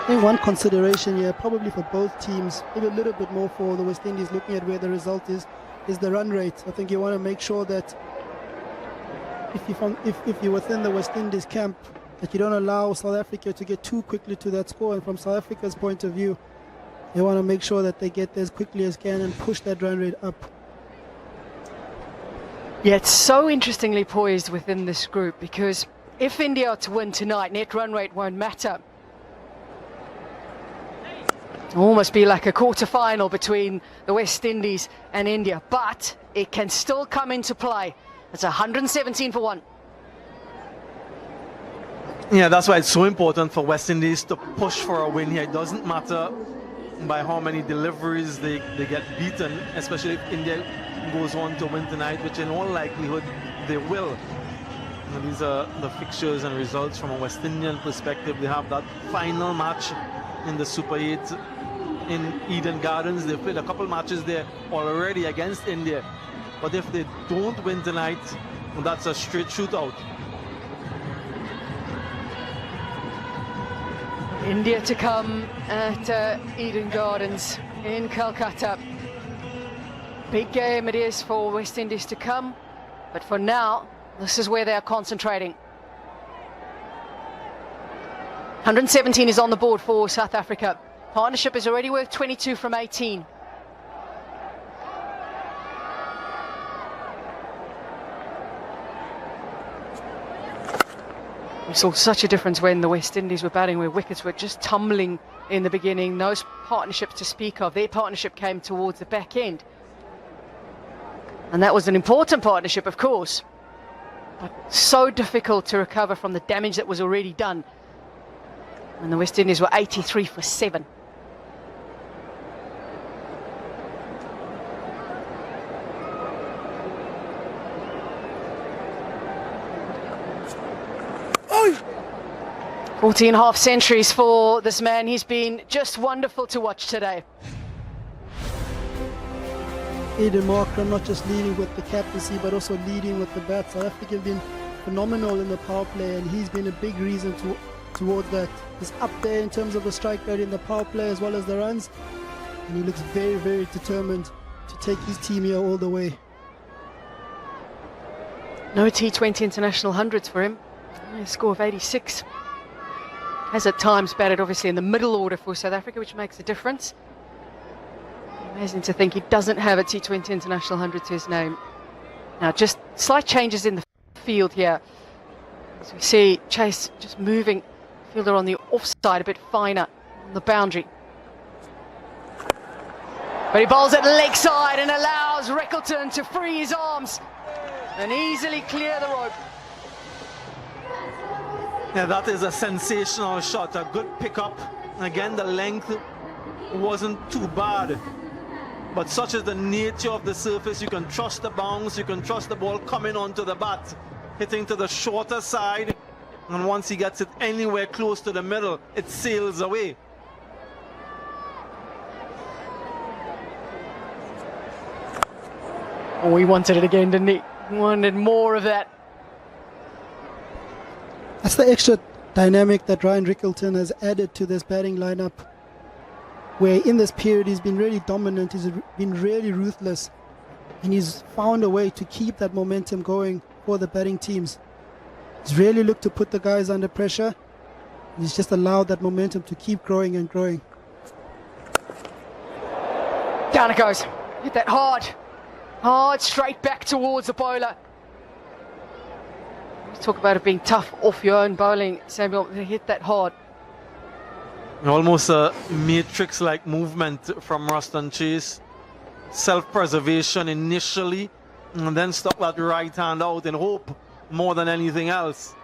I think one consideration here, probably for both teams, maybe a little bit more for the West Indies, looking at where the result is the run rate. I think you want to make sure that if you're within the West Indies camp, that you don't allow South Africa to get too quickly to that score. And from South Africa's point of view, they want to make sure that they get there as quickly as can and push that run rate up. Yeah, it's so interestingly poised within this group, because if India are to win tonight, net run rate won't matter. It'll almost be like a quarter-final between the West Indies and India, but it can still come into play. It's 117 for 1. Yeah, that's why it's so important for West Indies to push for a win here. It doesn't matter by how many deliveries they get beaten, especially if India goes on to win tonight, which in all likelihood they will. And these are the fixtures and results from a West Indian perspective. They have that final match in the Super 8 in Eden Gardens. They've played a couple matches there already against India. But if they don't win tonight, that's a straight shootout. India to come at Eden Gardens in Calcutta. Big game it is for West Indies to come, but for now, this is where they are concentrating. 117 is on the board for South Africa. Partnership is already worth 22 from 18. We saw such a difference when the West Indies were batting, where wickets were just tumbling in the beginning. No partnerships to speak of. Their partnership came towards the back end. And that was an important partnership, of course. But so difficult to recover from the damage that was already done. And the West Indies were 83 for 7. Oh! 14.5 centuries for this man. He's been just wonderful to watch today. Aiden Markram not just leading with the captaincy, but also leading with the bat. South Africa have been phenomenal in the power play, and he's been a big reason towards that. He's up there in terms of the strike rate in the power play as well as the runs, and he looks very, very determined to take his team here all the way. No T20 international hundreds for him. A score of 86. Has at times batted obviously in the middle order for South Africa, which makes a difference. Amazing to think he doesn't have a T20 international 100 to his name. Now just slight changes in the field here. As we see Chase just moving fielder on the offside a bit finer on the boundary. But he bowls at leg side and allows Reckleton to free his arms and easily clear the rope. Yeah, that is a sensational shot, a good pickup. Again, the length wasn't too bad. But such is the nature of the surface, you can trust the bounce, you can trust the ball coming onto the bat, hitting to the shorter side, and once he gets it anywhere close to the middle, it sails away. Oh, he wanted it again, didn't he? Wanted more of that. That's the extra dynamic that Ryan Rickleton has added to this batting lineup, where in this period he's been really dominant, he's been really ruthless, and he's found a way to keep that momentum going for the batting teams. He's really looked to put the guys under pressure. He's just allowed that momentum to keep growing and growing. Down it goes. Hit that hard. Hard, straight back towards the bowler. You talk about it being tough off your own bowling, Samuel. They hit that hard. Almost a matrix-like movement from Ruston Chase. Self-preservation initially, and then stuck that right hand out in hope more than anything else.